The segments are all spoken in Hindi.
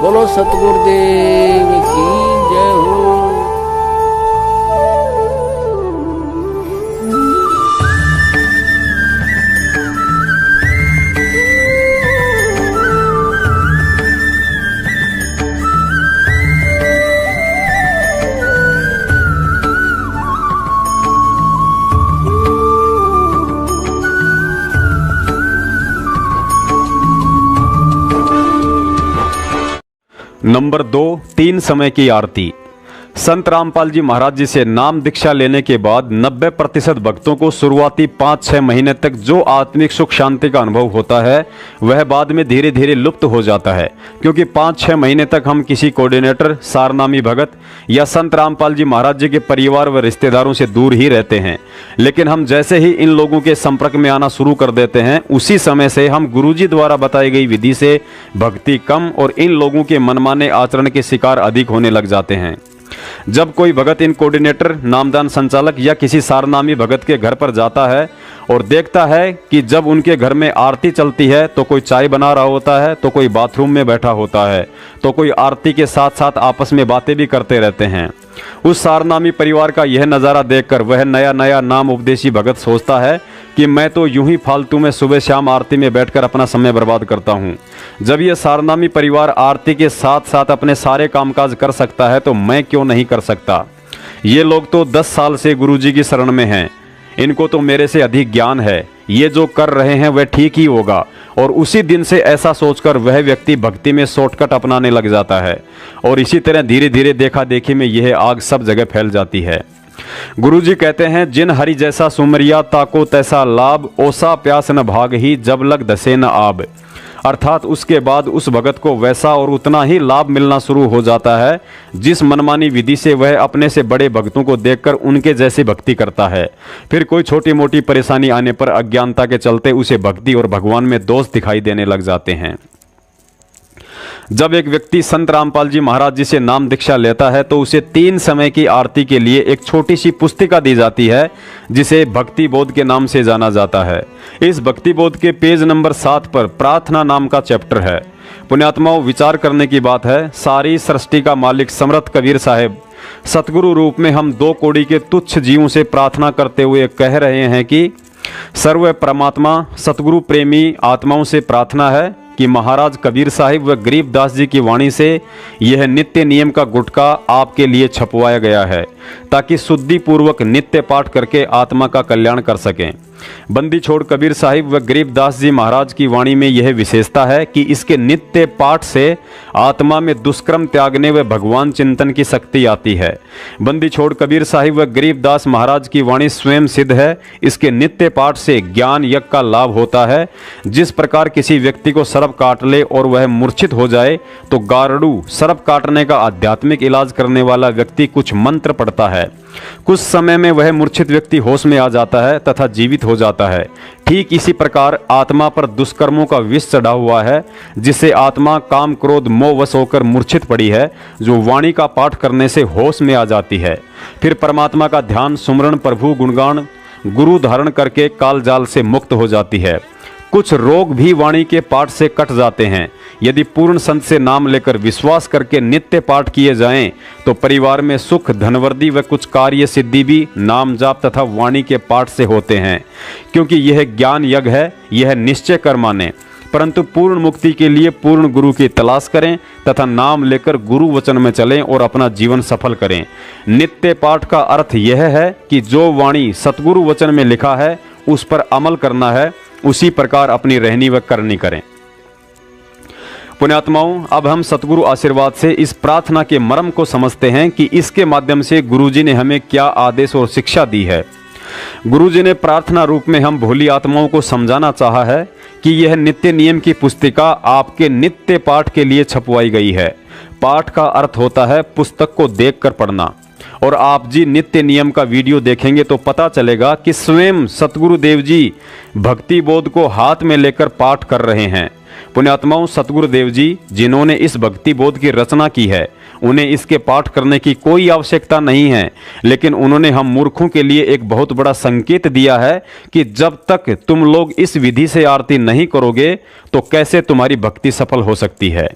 बोलो सतगुरुदेव की जय हो। नंबर 2, 3 समय की आरती। संत रामपाल जी महाराज जी से नाम दीक्षा लेने के बाद 90% भक्तों को शुरुआती 5-6 महीने तक जो आत्मिक सुख शांति का अनुभव होता है वह बाद में धीरे धीरे लुप्त हो जाता है, क्योंकि 5-6 महीने तक हम किसी कोऑर्डिनेटर, सारनामी भगत या संत रामपाल जी महाराज जी के परिवार व रिश्तेदारों से दूर ही रहते हैं। लेकिन हम जैसे ही इन लोगों के संपर्क में आना शुरू कर देते हैं, उसी समय से हम गुरुजी द्वारा बताई गई विधि से भक्ति कम और इन लोगों के मनमाने आचरण के शिकार अधिक होने लग जाते हैं। जब कोई भगत इन कोऑर्डिनेटर, नामदान संचालक या किसी सारनामी भगत के घर पर जाता है और देखता है कि जब उनके घर में आरती चलती है तो कोई चाय बना रहा होता है, तो कोई बाथरूम में बैठा होता है, तो कोई आरती के साथ साथ आपस में बातें भी करते रहते हैं, उस सारनामी परिवार का यह नज़ारा देखकर वह नया नया नाम उपदेशी भगत सोचता है कि मैं तो यूं ही फालतू में सुबह शाम आरती में बैठकर अपना समय बर्बाद करता हूं। जब यह सारनामी परिवार आरती के साथ साथ अपने सारे कामकाज कर सकता है तो मैं क्यों नहीं कर सकता। ये लोग तो 10 साल से गुरुजी की शरण में हैं, इनको तो मेरे से अधिक ज्ञान है, ये जो कर रहे हैं वह ठीक ही होगा। और उसी दिन से ऐसा सोचकर वह व्यक्ति भक्ति में शॉर्टकट अपनाने लग जाता है और इसी तरह धीरे धीरे देखा देखी में यह आग सब जगह फैल जाती है। गुरुजी कहते हैं, जिन हरि जैसा सुमरिया ताको तैसा लाभ, ओसा प्यास न भाग ही जब लग धसे न आब। अर्थात उसके बाद उस भगत को वैसा और उतना ही लाभ मिलना शुरू हो जाता है जिस मनमानी विधि से वह अपने से बड़े भक्तों को देखकर उनके जैसी भक्ति करता है। फिर कोई छोटी मोटी परेशानी आने पर अज्ञानता के चलते उसे भक्ति और भगवान में दोष दिखाई देने लग जाते हैं। जब एक व्यक्ति संत रामपाल जी महाराज जी से नाम दीक्षा लेता है तो उसे 3 समय की आरती के लिए एक छोटी सी पुस्तिका दी जाती है जिसे भक्ति बोध के नाम से जाना जाता है। इस भक्ति बोध के पेज नंबर 7 पर प्रार्थना नाम का चैप्टर है। पुण्यात्माओं, विचार करने की बात है, सारी सृष्टि का मालिक समर्थ कबीर साहब सतगुरु रूप में हम 2 कौड़ी के तुच्छ जीवों से प्रार्थना करते हुए कह रहे हैं कि सर्व परमात्मा सतगुरु प्रेमी आत्माओं से प्रार्थना है कि महाराज कबीर साहिब व गरीबदास जी की वाणी से यह नित्य नियम का गुटका आपके लिए छपवाया गया है ताकि शुद्धि पूर्वक नित्य पाठ करके आत्मा का कल्याण कर सकें। बंदी छोड़ कबीर साहिब व गरीबदास जी महाराज की वाणी में यह विशेषता है कि इसके नित्य पाठ से आत्मा में दुष्कर्म त्यागने व भगवान चिंतन की शक्ति आती है। बंदी छोड़ कबीर साहिब व गरीबदास महाराज की वाणी स्वयं सिद्ध है। इसके नित्य पाठ से ज्ञान यज्ञ का लाभ होता है। जिस प्रकार किसी व्यक्ति को सर्प काट ले और वह मूर्छित हो जाए तो गारड़ू सर्प काटने का आध्यात्मिक इलाज करने वाला व्यक्ति कुछ मंत्र पढ़ता है। कुछ समय में वह मूर्छित व्यक्ति होश में आ जाता है तथा जीवित हो जाता है। ठीक इसी प्रकार आत्मा पर दुष्कर्मों का विष चढ़ा हुआ है जिससे आत्मा काम क्रोध मोह वश होकर मूर्छित पड़ी है, जो वाणी का पाठ करने से होश में आ जाती है। फिर परमात्मा का ध्यान, सुमरण, प्रभु गुणगान, गुरु धारण करके काल जाल से मुक्त हो जाती है। कुछ रोग भी वाणी के पाठ से कट जाते हैं। यदि पूर्ण संत से नाम लेकर विश्वास करके नित्य पाठ किए जाएं तो परिवार में सुख, धनवृद्धि व कुछ कार्य सिद्धि भी नाम जाप तथा वाणी के पाठ से होते हैं। क्योंकि यह ज्ञान यज्ञ है, यह निश्चय कर माने। परंतु पूर्ण मुक्ति के लिए पूर्ण गुरु की तलाश करें तथा नाम लेकर गुरु वचन में चलें और अपना जीवन सफल करें। नित्य पाठ का अर्थ यह है कि जो वाणी सतगुरु वचन में लिखा है उस पर अमल करना है, उसी प्रकार अपनी रहनी व करनी करें। पुण्यात्माओं, अब हम सतगुरु आशीर्वाद से इस प्रार्थना के मर्म को समझते हैं कि इसके माध्यम से गुरुजी ने हमें क्या आदेश और शिक्षा दी है। गुरुजी ने प्रार्थना रूप में हम भोली आत्माओं को समझाना चाहा है कि यह नित्य नियम की पुस्तिका आपके नित्य पाठ के लिए छपवाई गई है। पाठ का अर्थ होता है पुस्तक को देखकर पढ़ना। और आप जी नित्य नियम का वीडियो देखेंगे तो पता चलेगा कि स्वयं सतगुरु देव जी भक्ति बोध को हाथ में लेकर पाठ कर रहे हैं। पुण्यात्माओं, सतगुरु देव जी जिन्होंने इस भक्ति बोध की रचना की है उन्हें इसके पाठ करने की कोई आवश्यकता नहीं है, लेकिन उन्होंने हम मूर्खों के लिए एक बहुत बड़ा संकेत दिया है कि जब तक तुम लोग इस विधि से आरती नहीं करोगे तो कैसे तुम्हारी भक्ति सफल हो सकती है।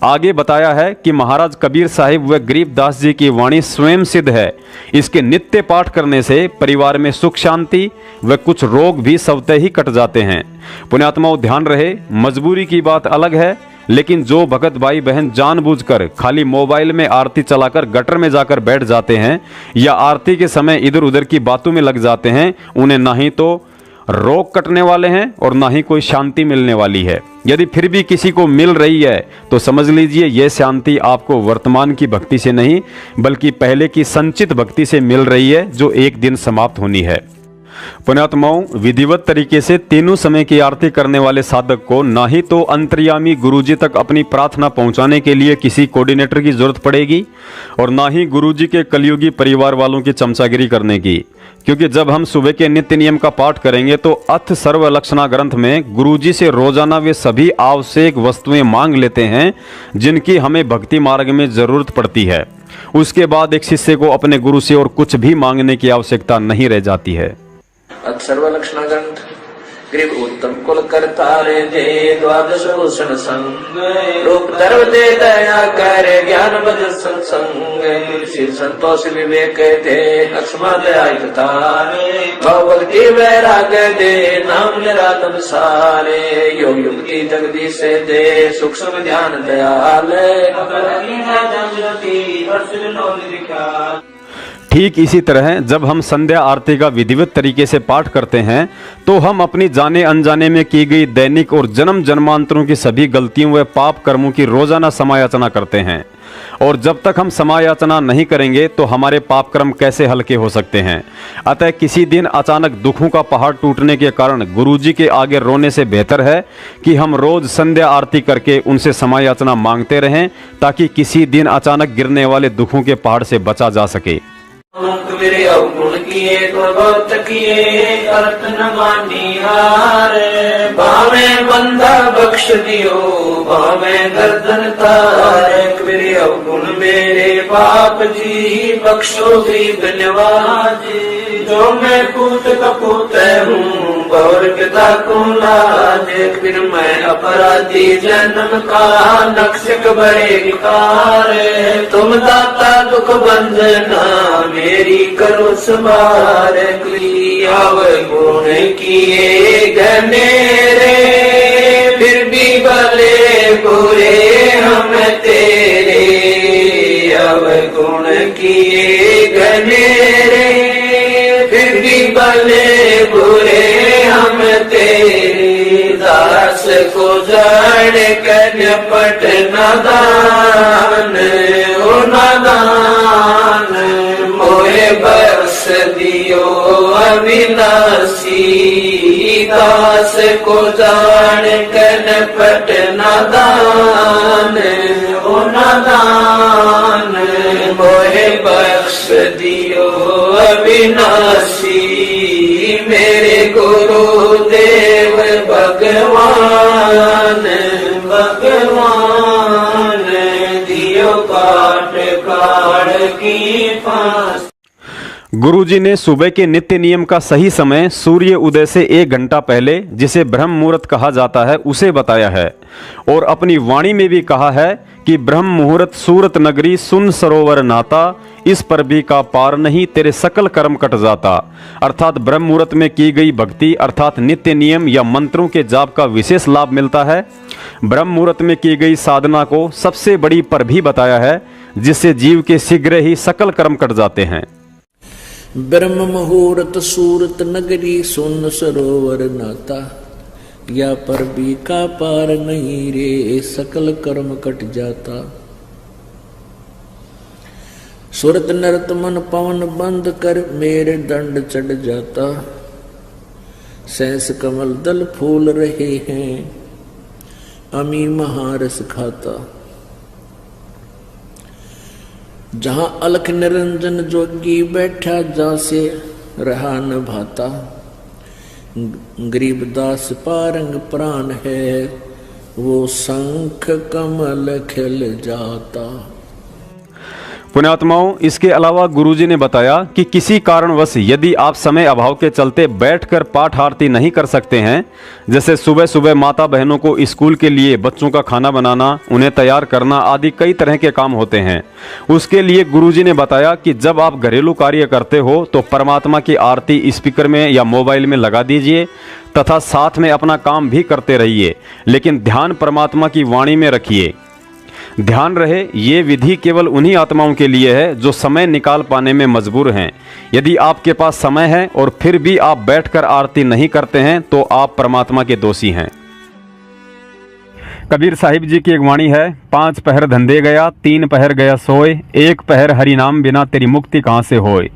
आगे बताया है कि महाराज कबीर साहिब व गरीबदास जी की वाणी स्वयं सिद्ध है। इसके नित्य पाठ करने से परिवार में सुख शांति व कुछ रोग भी स्वतः ही कट जाते हैं। पुण्यात्माओं, ध्यान रहे, मजबूरी की बात अलग है, लेकिन जो भगत भाई बहन जानबूझकर खाली मोबाइल में आरती चलाकर गटर में जाकर बैठ जाते हैं या आरती के समय इधर उधर की बातों में लग जाते हैं, उन्हें ना ही तो रोग कटने वाले हैं और ना ही कोई शांति मिलने वाली है। यदि फिर भी किसी को मिल रही है तो समझ लीजिए यह शांति आपको वर्तमान की भक्ति से नहीं बल्कि पहले की संचित भक्ति से मिल रही है, जो एक दिन समाप्त होनी है। पुण्यात्माओं, विधिवत तरीके से तीनों समय की आरती करने वाले साधक को ना ही तो अंतर्यामी गुरुजी तक अपनी प्रार्थना पहुंचाने के लिए किसी कोऑर्डिनेटर की जरूरत पड़ेगी और ना ही गुरुजी के कलयुगी परिवार वालों की चमचागिरी करने की, क्योंकि जब हम सुबह के नित्य नियम का पाठ करेंगे तो अथ सर्व लक्षणा ग्रंथ में गुरुजी से रोजाना वे सभी आवश्यक वस्तुएं मांग लेते हैं जिनकी हमें भक्ति मार्ग में जरूरत पड़ती है। उसके बाद एक शिष्य को अपने गुरु से और कुछ भी मांगने की आवश्यकता नहीं रह जाती है। सर्वलक्षण ग्रंथ ग्रीव उत्तम कुल करता रे दे द्वादश भूषण संग रूप धर्म दे दया कर ज्ञान बज सत्संग तुलसी संतोष विवेक दे अक्षमा दया भगवती वैराग दे नाम निरातम सारे योग युक्ति जगदीश दे सूक्ष्म ध्यान दयाल ठीक इसी तरह जब हम संध्या आरती का विधिवत तरीके से पाठ करते हैं तो हम अपनी जाने अनजाने में की गई दैनिक और जन्म जन्मांतरों की सभी गलतियों व पाप कर्मों की रोजाना समायाचना करते हैं। और जब तक हम समायाचना नहीं करेंगे तो हमारे पाप कर्म कैसे हल्के हो सकते हैं। अतः किसी दिन अचानक दुखों का पहाड़ टूटने के कारण गुरुजी के आगे रोने से बेहतर है कि हम रोज संध्या आरती करके उनसे समायाचना मांगते रहें, ताकि किसी दिन अचानक गिरने वाले दुखों के पहाड़ से बचा जा सके। मेरे अवगुण किए तो बहुत किए अर्थ न मानी हार भावे बंदा बख्श दियो भावे गर्दन तार मेरे अवगुण मेरे पाप जी बख्शो भी धन्यवाद जो मैं पूत कपूत हूँ और पिता को लाज फिर मैं अपराधी जन्म का नक्शक बड़े विकार तुम दाता दुख बंधना मेरी करो सवार गुण किए घनेरे फिर भी भले बुरे हम तेरे अवगुण किए घनेरे फिर भी भले बुरे हम तेरे दास को जान कर पट नादान ओ नादान मोहे बस दियो अविनाशी दास को जान कर पट नादान ओ नादान मोहे बस दियो अविनाशी मेरे गुरुदेव भगवान भगवान दियो काट काट की फांस। गुरुजी ने सुबह के नित्य नियम का सही समय सूर्य उदय से 1 घंटा पहले, जिसे ब्रह्म मुहूर्त कहा जाता है, उसे बताया है और अपनी वाणी में भी कहा है कि ब्रह्म मुहूर्त सूरत नगरी सुन सरोवर नाता इस पर भी का पार नहीं तेरे सकल कर्म कट जाता। अर्थात ब्रह्म मुहूर्त में की गई भक्ति अर्थात नित्य नियम या मंत्रों के जाप का विशेष लाभ मिलता है। ब्रह्म मुहूर्त में की गई साधना को सबसे बड़ी पर भी बताया है, जिससे जीव के शीघ्र ही सकल कर्म कट जाते हैं। ब्रह्म मुहूर्त सूरत नगरी सुन सरोवर नाता या पर भी का पार नहीं रे सकल कर्म कट जाता। सुरत नरत मन पवन बंद कर मेरे दंड चढ़ जाता। सहस कमल दल फूल रहे हैं अमी महारस खाता। जहां अलख निरंजन जोगी बैठा जा से रहा न भाता। गरीबदास पारंग प्राण है वो शंख कमल खिल जाता। पुण्यात्माओं, इसके अलावा गुरुजी ने बताया कि किसी कारणवश यदि आप समय अभाव के चलते बैठकर पाठ आरती नहीं कर सकते हैं, जैसे सुबह सुबह माता बहनों को स्कूल के लिए बच्चों का खाना बनाना, उन्हें तैयार करना आदि कई तरह के काम होते हैं, उसके लिए गुरुजी ने बताया कि जब आप घरेलू कार्य करते हो तो परमात्मा की आरती स्पीकर में या मोबाइल में लगा दीजिए तथा साथ में अपना काम भी करते रहिए, लेकिन ध्यान परमात्मा की वाणी में रखिए। ध्यान रहे, ये विधि केवल उन्हीं आत्माओं के लिए है जो समय निकाल पाने में मजबूर हैं। यदि आपके पास समय है और फिर भी आप बैठकर आरती नहीं करते हैं तो आप परमात्मा के दोषी हैं। कबीर साहिब जी की एक वाणी है, 5 पहर धंधे गया, 3 पहर गया सोए, 1 पहर हरि नाम बिना तेरी मुक्ति कहाँ से होए।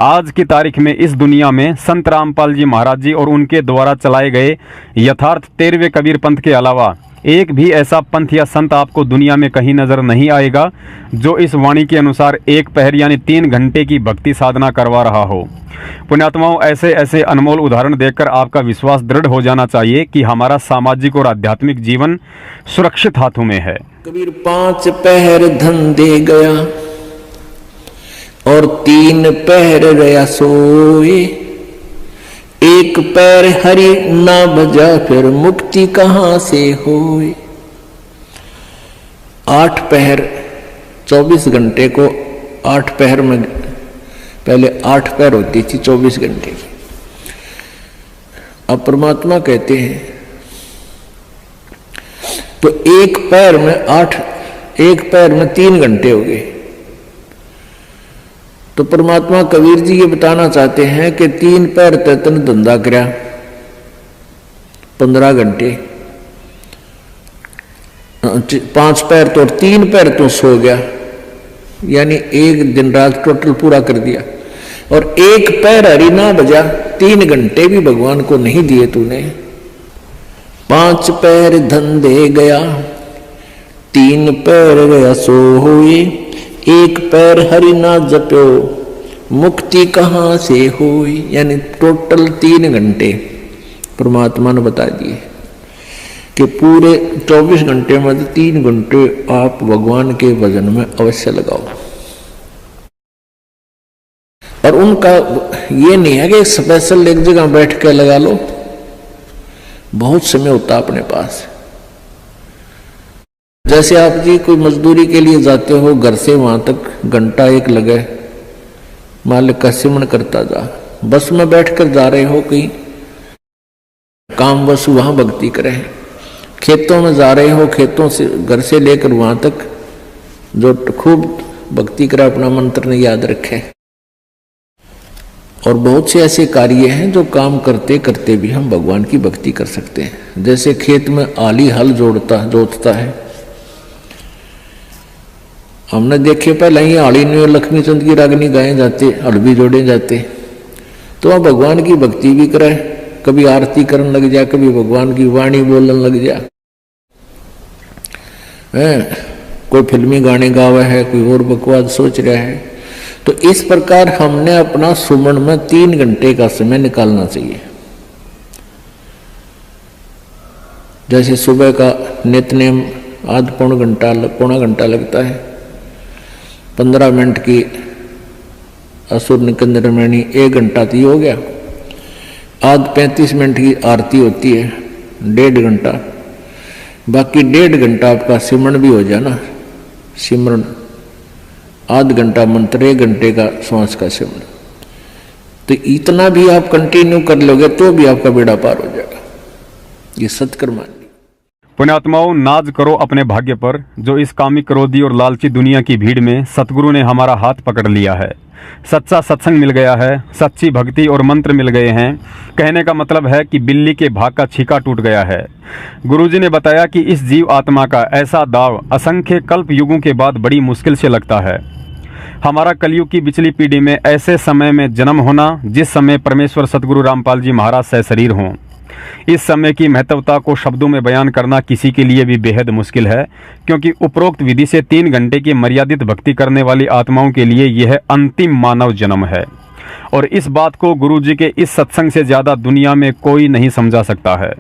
आज की तारीख में इस दुनिया में संत रामपाल जी महाराज जी और उनके द्वारा चलाए गए यथार्थ 13वें कबीर पंथ के अलावा एक भी ऐसा पंथ या संत आपको दुनिया में कहीं नजर नहीं आएगा जो इस वाणी के अनुसार 1 पहर यानी 3 घंटे की भक्ति साधना करवा रहा हो। पुण्यात्माओं, ऐसे ऐसे अनमोल उदाहरण देखकर आपका विश्वास दृढ़ हो जाना चाहिए कि हमारा सामाजिक और आध्यात्मिक जीवन सुरक्षित हाथों में है। कबीर 5 पहर धंधे गया और 3 पहर गया सोए, 1 पैर हरि ना बजा फिर मुक्ति कहां से होए। 8 पहर 24 घंटे को 8 पहर में, पहले 8 पहर होती थी 24 घंटे की। अब परमात्मा कहते हैं तो 1 पैर में 8, 1 पैर में 3 घंटे हो गए। तो परमात्मा कबीर जी ये बताना चाहते हैं कि 3 पैर तन धंधा करा 15 घंटे, 5 पैर तो 3 पैर तो सो गया, यानी 1 दिन रात टोटल पूरा कर दिया। और 1 पैर हरि ना बजा, 3 घंटे भी भगवान को नहीं दिए तूने। 5 पैर धंधे गया, 3 पैर गया सो हुए, 1 पैर हरि ना जप्यो मुक्ति कहां से हुई। यानी टोटल 3 घंटे परमात्मा ने बता दिए कि पूरे 24 घंटे में 3 घंटे आप भगवान के भजन में अवश्य लगाओ। और उनका ये नहीं है कि स्पेशल एक जगह बैठ के लगा लो, बहुत समय होता अपने पास। जैसे आप जी कोई मजदूरी के लिए जाते हो, घर से वहां तक घंटा 1 लगे, मालिक का सिमरण करता जा। बस में बैठकर जा रहे हो कहीं काम, बस वहां भक्ति करें। खेतों में जा रहे हो, खेतों से घर से लेकर वहां तक जो खूब भक्ति करे, अपना मंत्र ने याद रखे। और बहुत से ऐसे कार्य हैं जो काम करते करते भी हम भगवान की भक्ति कर सकते हैं। जैसे खेत में आली हल जोतता है, हमने देखे पहले ही आली में लक्ष्मी चंद की रागनी गाए जाते, हल भी जोड़े जाते। तो वह भगवान की भक्ति भी करे, कभी आरती करने लग जा, कभी भगवान की वाणी बोलने लग जा। कोई फिल्मी गाने गावा है, कोई और बकवास सोच रहा है। तो इस प्रकार हमने अपना सुमन में 3 घंटे का समय निकालना चाहिए। जैसे सुबह का नित्यनेम आध पौना घंटा लगता है, 15 मिनट की असुर निकंदन मणि 1 घंटा तो हो गया। आध 35 मिनट की आरती होती है, 1.5 घंटा। बाकी 1.5 घंटा आपका सिमरण भी हो जाए ना, सिमरण आध घंटा मंत्र, 1 घंटे का श्वास का सिमरण। तो इतना भी आप कंटिन्यू कर लोगे तो भी आपका बेड़ा पार हो जाएगा। ये सत्कर्म। पुण्यात्माओं, नाज करो अपने भाग्य पर जो इस कामी, क्रोधी और लालची दुनिया की भीड़ में सतगुरु ने हमारा हाथ पकड़ लिया है। सच्चा सत्संग मिल गया है, सच्ची भक्ति और मंत्र मिल गए हैं। कहने का मतलब है कि बिल्ली के भाग का छीका टूट गया है। गुरुजी ने बताया कि इस जीव आत्मा का ऐसा दाव असंख्य कल्प युगों के बाद बड़ी मुश्किल से लगता है। हमारा कलयुग की पिछली पीढ़ी में ऐसे समय में जन्म होना जिस समय परमेश्वर सतगुरु रामपाल जी महाराज सशरीर हों। इस समय की महत्वता को शब्दों में बयान करना किसी के लिए भी बेहद मुश्किल है, क्योंकि उपरोक्त विधि से 3 घंटे की मर्यादित भक्ति करने वाली आत्माओं के लिए यह अंतिम मानव जन्म है। और इस बात को गुरुजी के इस सत्संग से ज्यादा दुनिया में कोई नहीं समझा सकता है।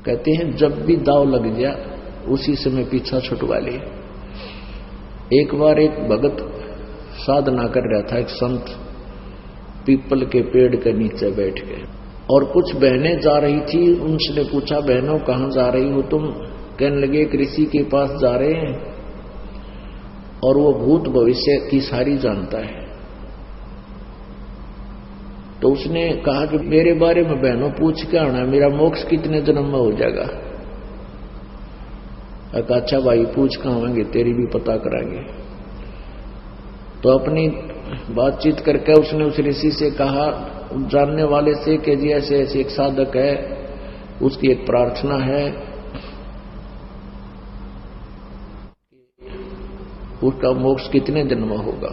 कहते हैं जब भी दाव लग जा उसी समय पीछा छुटवा ले। एक बार एक भगत साधना कर रहा था एक संत पीपल के पेड़ के नीचे बैठ के, और कुछ बहनें जा रही थी। उनसे पूछा, बहनों कहाँ जा रही हो तुम? कहने लगे एक ऋषि के पास जा रहे हैं और वो भूत भविष्य की सारी जानता है। तो उसने कहा कि मेरे बारे में बहनों पूछ के आना, मेरा मोक्ष कितने जन्म में हो जाएगा? अच्छा भाई पूछ के आवेंगे, तेरी भी पता कराएंगे। तो अपनी बातचीत करके उसने उस ऋषि से कहा, जानने वाले से, कि जी ऐसे ऐसे एक साधक है, उसकी एक प्रार्थना है, उसका मोक्ष कितने जन्म होगा?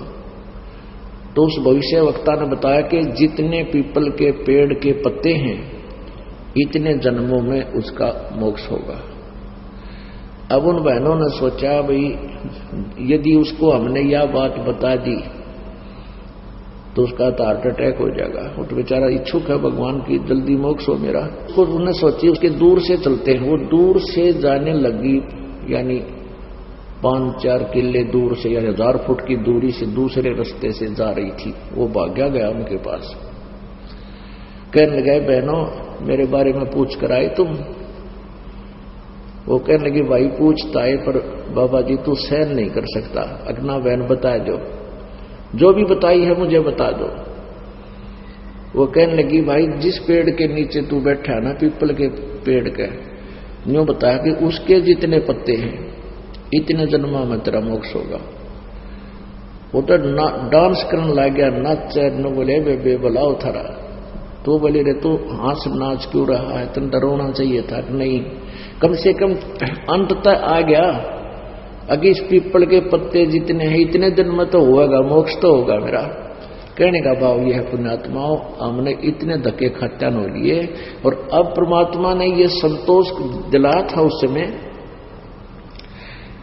तो उस भविष्य वक्ता ने बताया कि जितने पीपल के पेड़ के पत्ते हैं इतने जन्मों में उसका मोक्ष होगा। अब उन बहनों ने सोचा, भाई यदि उसको हमने यह बात बता दी तो उसका तो हार्ट अटैक हो जाएगा, वो तो बेचारा इच्छुक है भगवान की जल्दी मोक्ष हो मेरा। तो उन्होंने सोची उसके दूर से चलते हैं। वो दूर से जाने लगी, यानी 5-4 किले दूर से, यानी 1000 फुट की दूरी से दूसरे रास्ते से जा रही थी। वो भाग्या गया उनके पास, कहने लगे, बहनों मेरे बारे में पूछ कर आई तुम? वो कहने लगी, भाई पूछता है पर बाबा जी तू सहन नहीं कर सकता, अगना बहन बता दो, जो भी बताई है मुझे बता दो। वो कहने लगी, भाई जिस पेड़ के नीचे तू बैठा है ना, पीपल के पेड़ के, यूं बताया कि उसके जितने पत्ते हैं इतने जन्मों में तेरा मोक्ष होगा। वो तो डांस करने लग गया, नाच न बोले बे बुलाओ थारा। तो बोले, रे तू हंस नाच क्यों रहा है, तुम डरोना चाहिए था। नहीं, कम से कम अंत तक आ गया, अगे इस पीपल के पत्ते जितने हैं इतने दिन में तो होगा, मोक्ष तो होगा मेरा। कहने का भाव यह है, पुण्यात्माओं हमने इतने धक्के खत्यान हो लिए, और अब परमात्मा ने ये संतोष दिलाया था उस समय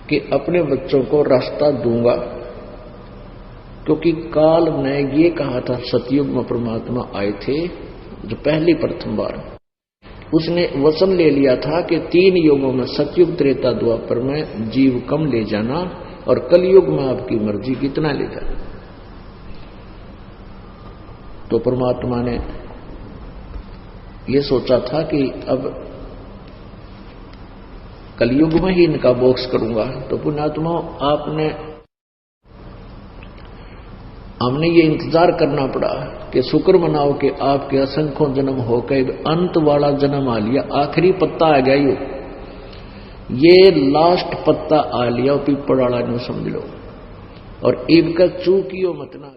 कि अपने बच्चों को रास्ता दूंगा, क्योंकि काल ने ये कहा था, सतयुग में परमात्मा आए थे जो पहली प्रथम बार, उसने वचन ले लिया था कि 3 युगों में, सतयुग त्रेता द्वापर में जीव कम ले जाना और कलयुग में आपकी मर्जी कितना ले जाना। तो परमात्मा ने ये सोचा था कि अब कलयुग में ही इनका मोक्ष करूंगा। तो पुण्यात्मा हमने ये इंतजार करना पड़ा कि शुक्र मनाओ कि आपके असंख्यों जन्म होकर अंत वाला जन्म आ लिया, आखिरी पत्ता आ गया, ये लास्ट पत्ता आ लिया, पीपल वाला नहीं समझ लो, और इब का चूकियो मत ना।